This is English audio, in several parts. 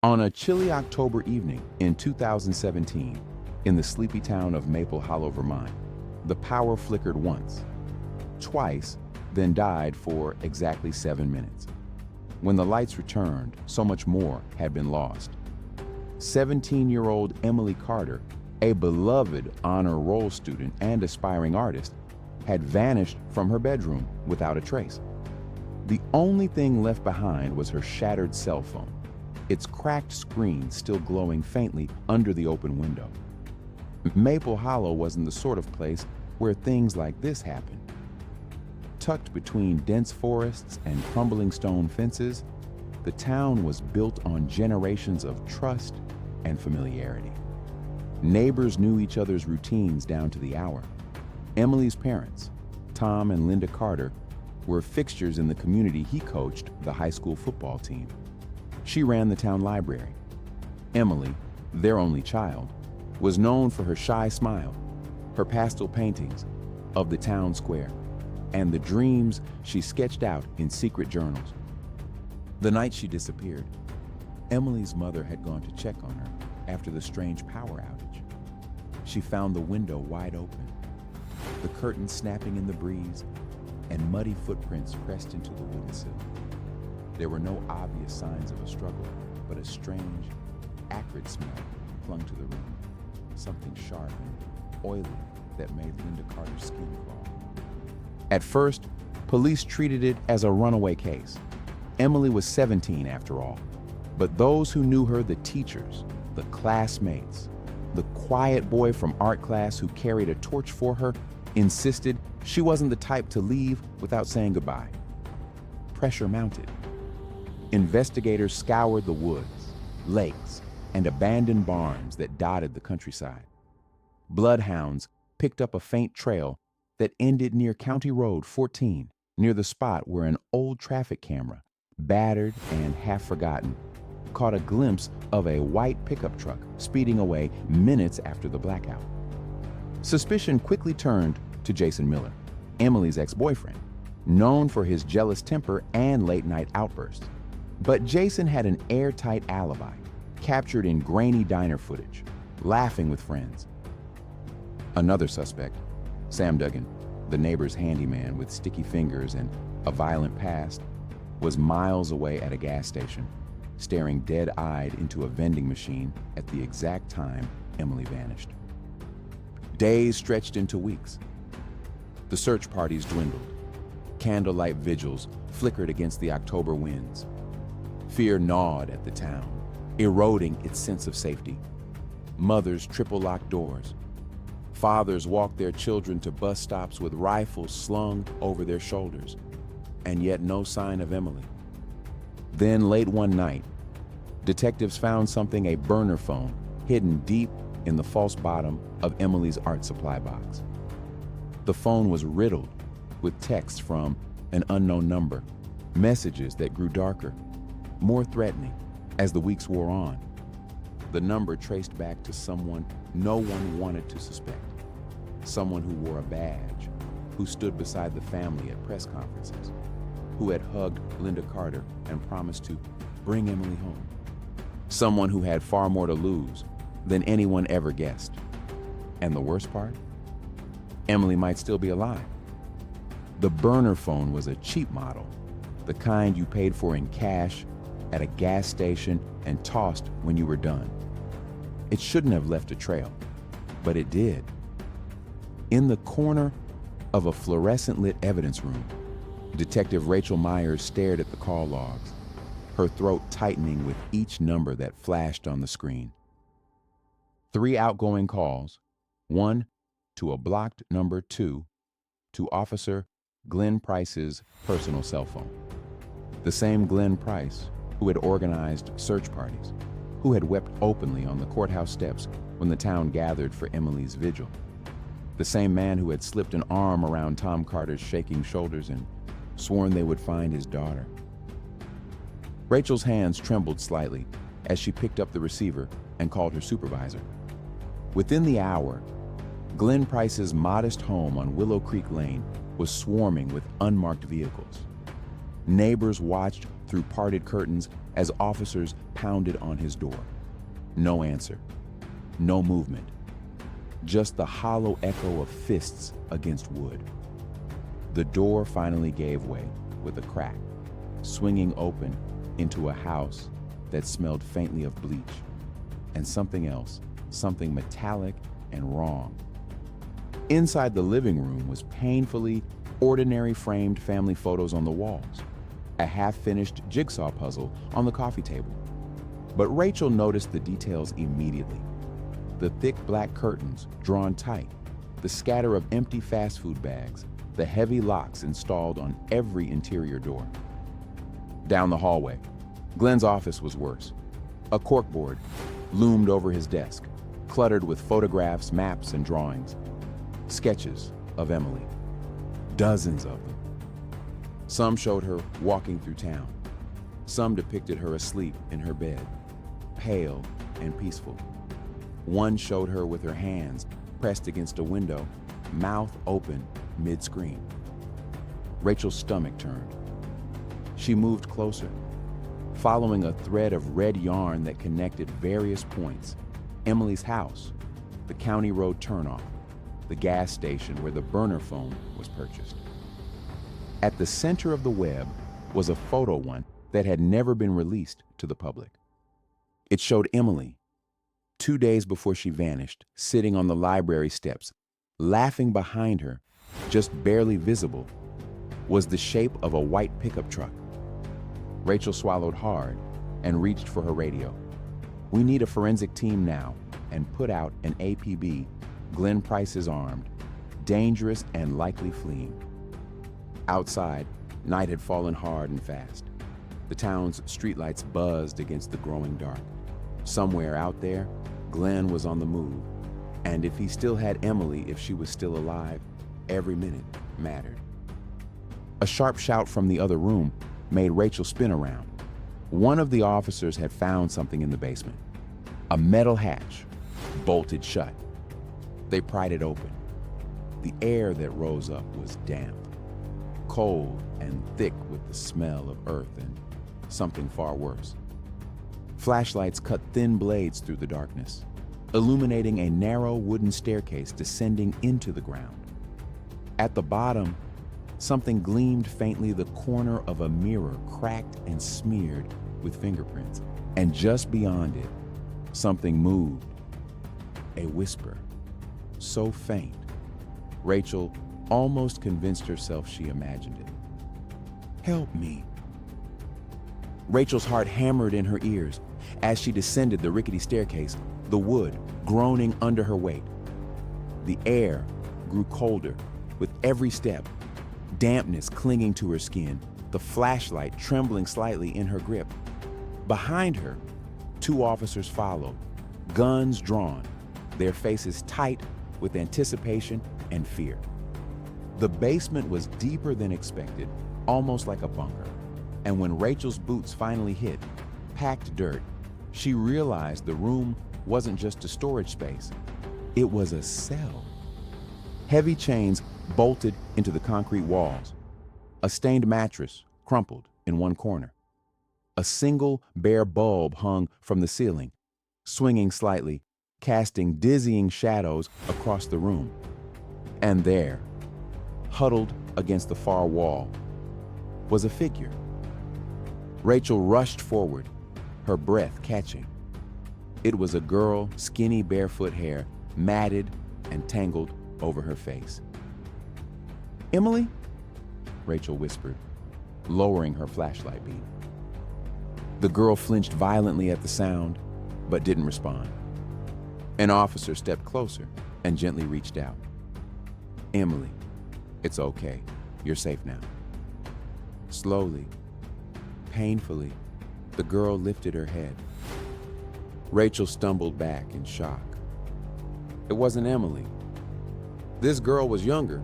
On a chilly October evening in 2017, in the sleepy town of Maple Hollow, Vermont, the power flickered once, twice, then died for exactly 7 minutes. When the lights returned, so much more had been lost. 17-year-old Emily Carter, a beloved honor roll student and aspiring artist, had vanished from her bedroom without a trace. The only thing left behind was her shattered cell phone, its cracked screen still glowing faintly under the open window. Maple Hollow wasn't the sort of place where things like this happened. Tucked between dense forests and crumbling stone fences, the town was built on generations of trust and familiarity. Neighbors knew each other's routines down to the hour. Emily's parents, Tom and Linda Carter, were fixtures in the community he coached the high school football team. She ran the town library. Emily, their only child, was known for her shy smile, her pastel paintings of the town square, and the dreams she sketched out in secret journals. The night she disappeared, Emily's mother had gone to check on her after the strange power outage. She found the window wide open, the curtains snapping in the breeze, and muddy footprints pressed into the windowsill. There were no obvious signs of a struggle, but a strange, acrid smell clung to the room, something sharp and oily that made Linda Carter's skin crawl. At first, police treated it as a runaway case. Emily was 17 after all, but those who knew her, the teachers, the classmates, the quiet boy from art class who carried a torch for her, insisted she wasn't the type to leave without saying goodbye. Pressure mounted. Investigators scoured the woods, lakes, and abandoned barns that dotted the countryside. Bloodhounds picked up a faint trail that ended near County Road 14, near the spot where an old traffic camera, battered and half forgotten, caught a glimpse of a white pickup truck speeding away minutes after the blackout. Suspicion quickly turned to Jason Miller, Emily's ex-boyfriend, known for his jealous temper and late-night outbursts. But Jason had an airtight alibi, captured in grainy diner footage, laughing with friends. Another suspect, Sam Duggan, the neighbor's handyman with sticky fingers and a violent past, was miles away at a gas station, staring dead-eyed into a vending machine at the exact time Emily vanished. Days stretched into weeks. The search parties dwindled. Candlelight vigils flickered against the October winds. Fear gnawed at the town, eroding its sense of safety. Mothers triple-locked doors. Fathers walked their children to bus stops with rifles slung over their shoulders, and yet no sign of Emily. Then late one night, detectives found something, a burner phone, hidden deep in the false bottom of Emily's art supply box. The phone was riddled with texts from an unknown number, messages that grew darker, more threatening as the weeks wore on. The number traced back to someone no one wanted to suspect, someone who wore a badge, who stood beside the family at press conferences, who had hugged Linda Carter and promised to bring Emily home, someone who had far more to lose than anyone ever guessed. And the worst part? Emily might still be alive. The burner phone was a cheap model, the kind you paid for in cash at a gas station and tossed when you were done. It shouldn't have left a trail, but it did. In the corner of a fluorescent-lit evidence room, Detective Rachel Myers stared at the call logs, her throat tightening with each number that flashed on the screen. 3 outgoing calls, 1 to a blocked number 2 to Officer Glenn Price's personal cell phone. The same Glenn Price who had organized search parties, who had wept openly on the courthouse steps when the town gathered for Emily's vigil. The same man who had slipped an arm around Tom Carter's shaking shoulders and sworn they would find his daughter. Rachel's hands trembled slightly as she picked up the receiver and called her supervisor. Within the hour, Glenn Price's modest home on Willow Creek Lane was swarming with unmarked vehicles. Neighbors watched through parted curtains as officers pounded on his door. No answer, no movement, just the hollow echo of fists against wood. The door finally gave way with a crack, swinging open into a house that smelled faintly of bleach and something else, something metallic and wrong. Inside the living room was painfully ordinary framed family photos on the walls, a half-finished jigsaw puzzle on the coffee table. But Rachel noticed the details immediately. The thick black curtains drawn tight, the scatter of empty fast food bags, the heavy locks installed on every interior door. Down the hallway, Glenn's office was worse. A corkboard loomed over his desk, cluttered with photographs, maps, and drawings. Sketches of Emily, dozens of them. Some showed her walking through town. Some depicted her asleep in her bed, pale and peaceful. One showed her with her hands pressed against a window, mouth open mid-scream. Rachel's stomach turned. She moved closer, following a thread of red yarn that connected various points: Emily's house, the county road turnoff, the gas station where the burner phone was purchased. At the center of the web was a photo one that had never been released to the public. It showed Emily, 2 days before she vanished, sitting on the library steps. Laughing behind her, just barely visible, was the shape of a white pickup truck. Rachel swallowed hard and reached for her radio. "We need a forensic team now," and put out an APB. Glenn Price is armed, dangerous and likely fleeing. Outside, night had fallen hard and fast. The town's streetlights buzzed against the growing dark. Somewhere out there, Glenn was on the move. And if he still had Emily, if she was still alive, every minute mattered. A sharp shout from the other room made Rachel spin around. One of the officers had found something in the basement. A metal hatch, bolted shut. They pried it open. The air that rose up was damp, cold and thick with the smell of earth and something far worse. Flashlights cut thin blades through the darkness, illuminating a narrow wooden staircase descending into the ground. At the bottom, something gleamed faintly, the corner of a mirror cracked and smeared with fingerprints. And just beyond it, something moved. A whisper, so faint, Rachel almost convinced herself she imagined it. "Help me." Rachel's heart hammered in her ears as she descended the rickety staircase, the wood groaning under her weight. The air grew colder with every step, dampness clinging to her skin, the flashlight trembling slightly in her grip. Behind her, 2 officers followed, guns drawn, their faces tight with anticipation and fear. The basement was deeper than expected, almost like a bunker. And when Rachel's boots finally hit packed dirt, she realized the room wasn't just a storage space. It was a cell. Heavy chains bolted into the concrete walls. A stained mattress crumpled in one corner. A single bare bulb hung from the ceiling, swinging slightly, casting dizzying shadows across the room. And there, huddled against the far wall, was a figure. Rachel rushed forward, her breath catching. It was a girl, skinny barefoot hair, matted and tangled over her face. "Emily?" Rachel whispered, lowering her flashlight beam. The girl flinched violently at the sound, but didn't respond. An officer stepped closer and gently reached out. "Emily, it's okay. You're safe now." Slowly, painfully, the girl lifted her head. Rachel stumbled back in shock. It wasn't Emily. This girl was younger,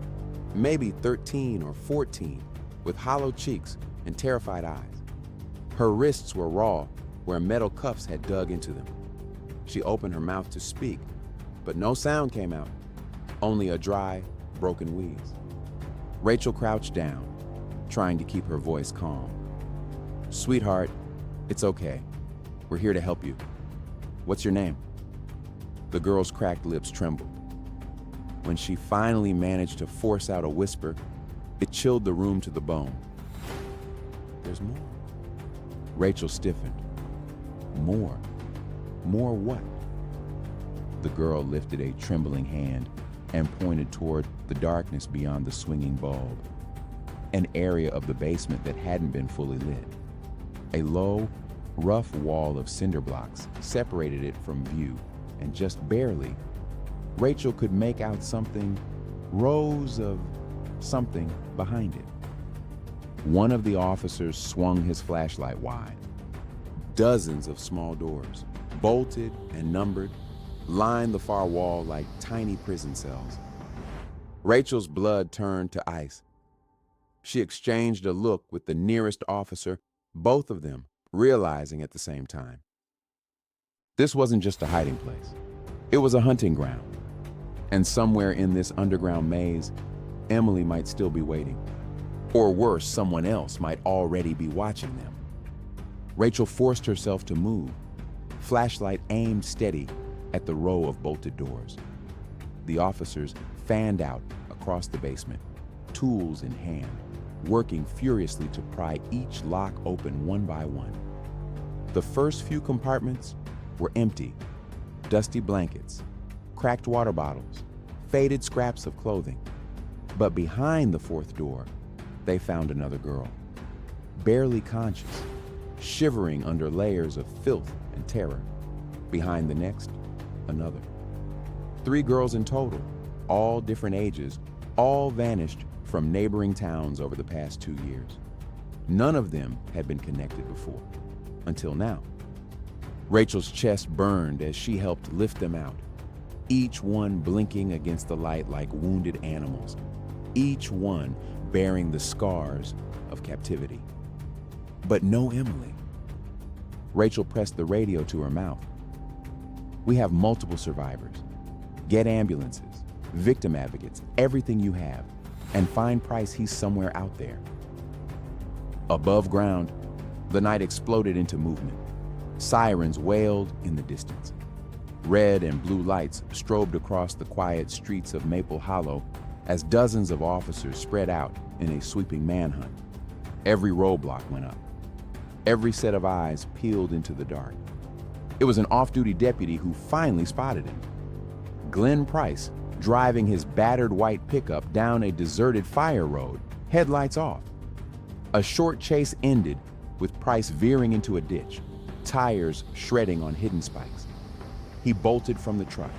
maybe 13 or 14, with hollow cheeks and terrified eyes. Her wrists were raw, where metal cuffs had dug into them. She opened her mouth to speak, but no sound came out, only a dry, broken wheeze. Rachel crouched down, trying to keep her voice calm. "Sweetheart, It's okay. We're here to help you. What's your name? The girl's cracked lips trembled. When she finally managed to force out a whisper, it chilled the room to the bone. There's more. Rachel stiffened. More? More what? The girl lifted a trembling hand and pointed toward the darkness beyond the swinging bulb, an area of the basement that hadn't been fully lit. A low, rough wall of cinder blocks separated it from view, and just barely, Rachel could make out something, rows of something behind it. One of the officers swung his flashlight wide. Dozens of small doors, bolted and numbered, lined the far wall like tiny prison cells. Rachel's blood turned to ice. She exchanged a look with the nearest officer, both of them realizing at the same time. This wasn't just a hiding place. It was a hunting ground. And somewhere in this underground maze, Emily might still be waiting. Or worse, someone else might already be watching them. Rachel forced herself to move, flashlight aimed steady at the row of bolted doors. The officers fanned out across the basement, tools in hand, working furiously to pry each lock open one by one. The first few compartments were empty, dusty blankets, cracked water bottles, faded scraps of clothing. But behind the fourth door, they found another girl, barely conscious, shivering under layers of filth and terror. Behind the next, another. 3 girls in total, all different ages, all vanished from neighboring towns over the past 2 years. None of them had been connected before, until now. Rachel's chest burned as she helped lift them out, each one blinking against the light like wounded animals, each one bearing the scars of captivity. But no Emily. Rachel pressed the radio to her mouth. We have multiple survivors. Get ambulances, victim advocates, everything you have, and find Price. He's somewhere out there. Above ground, the night exploded into movement. Sirens wailed in the distance. Red and blue lights strobed across the quiet streets of Maple Hollow as dozens of officers spread out in a sweeping manhunt. Every roadblock went up. Every set of eyes peeled into the dark. It was an off-duty deputy who finally spotted him. Glenn Price, driving his battered white pickup down a deserted fire road, headlights off. A short chase ended with Price veering into a ditch, tires shredding on hidden spikes. He bolted from the truck,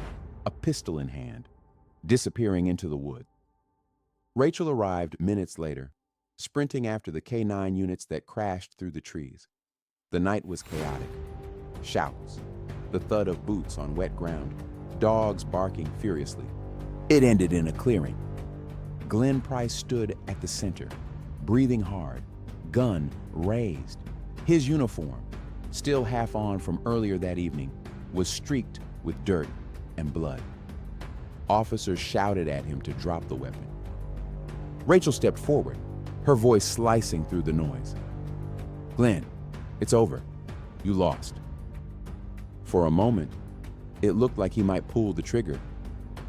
a pistol in hand, disappearing into the woods. Rachel arrived minutes later, sprinting after the K-9 units that crashed through the trees. The night was chaotic. Shouts, the thud of boots on wet ground, dogs barking furiously. It ended in a clearing. Glenn Price stood at the center, breathing hard, gun raised. His uniform, still half on from earlier that evening, was streaked with dirt and blood. Officers shouted at him to drop the weapon. Rachel stepped forward, her voice slicing through the noise. Glenn, it's over. You lost. For a moment, it looked like he might pull the trigger,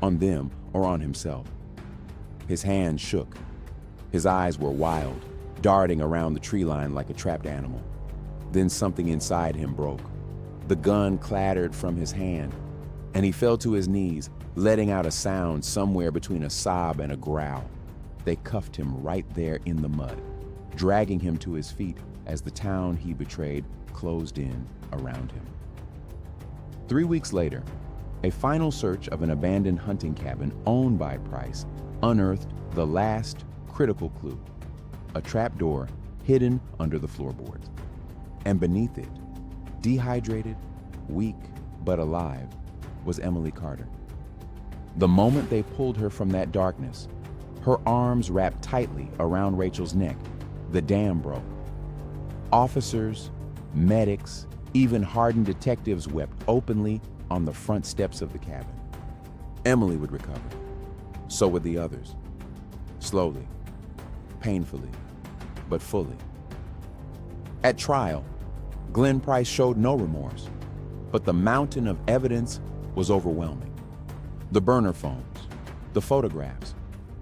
on them or on himself. His hands shook. His eyes were wild, darting around the tree line like a trapped animal. Then something inside him broke. The gun clattered from his hand, and he fell to his knees, letting out a sound somewhere between a sob and a growl. They cuffed him right there in the mud, dragging him to his feet as the town he betrayed closed in around him. 3 weeks later, a final search of an abandoned hunting cabin owned by Price unearthed the last critical clue, a trapdoor hidden under the floorboards. And beneath it, dehydrated, weak, but alive, was Emily Carter. The moment they pulled her from that darkness, her arms wrapped tightly around Rachel's neck, the dam broke. Officers, medics, even hardened detectives wept openly on the front steps of the cabin. Emily would recover. So would the others. Slowly, painfully, but fully. At trial, Glenn Price showed no remorse, but the mountain of evidence was overwhelming. The burner phones, the photographs,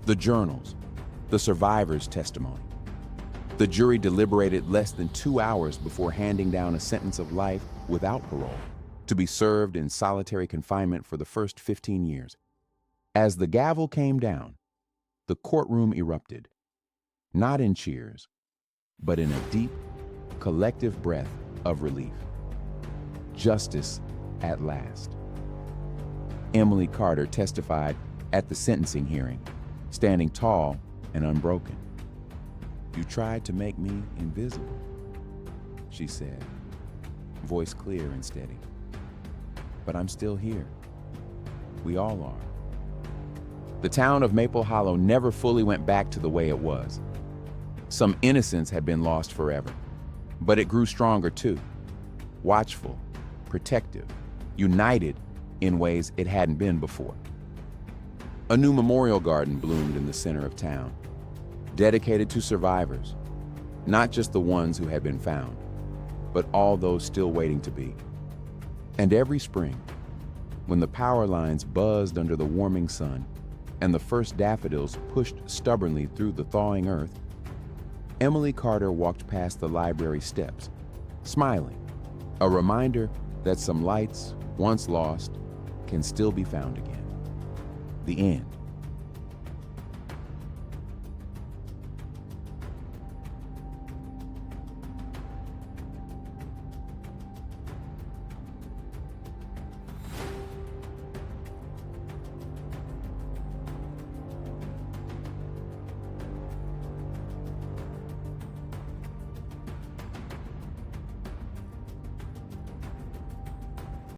the journals, the survivors' testimony. The jury deliberated less than 2 hours before handing down a sentence of life without parole, to be served in solitary confinement for the first 15 years. As the gavel came down, the courtroom erupted, not in cheers, but in a deep, collective breath of relief. Justice at last. Emily Carter testified at the sentencing hearing, standing tall and unbroken. "You tried to make me invisible," she said, voice clear and steady. "But I'm still here. We all are." The town of Maple Hollow never fully went back to the way it was. Some innocence had been lost forever, but it grew stronger too. Watchful, protective, united in ways it hadn't been before. A new memorial garden bloomed in the center of town, dedicated to survivors, not just the ones who had been found, but all those still waiting to be. And every spring, when the power lines buzzed under the warming sun and the first daffodils pushed stubbornly through the thawing earth, Emily Carter walked past the library steps, smiling, a reminder that some lights, once lost, can still be found again. The end.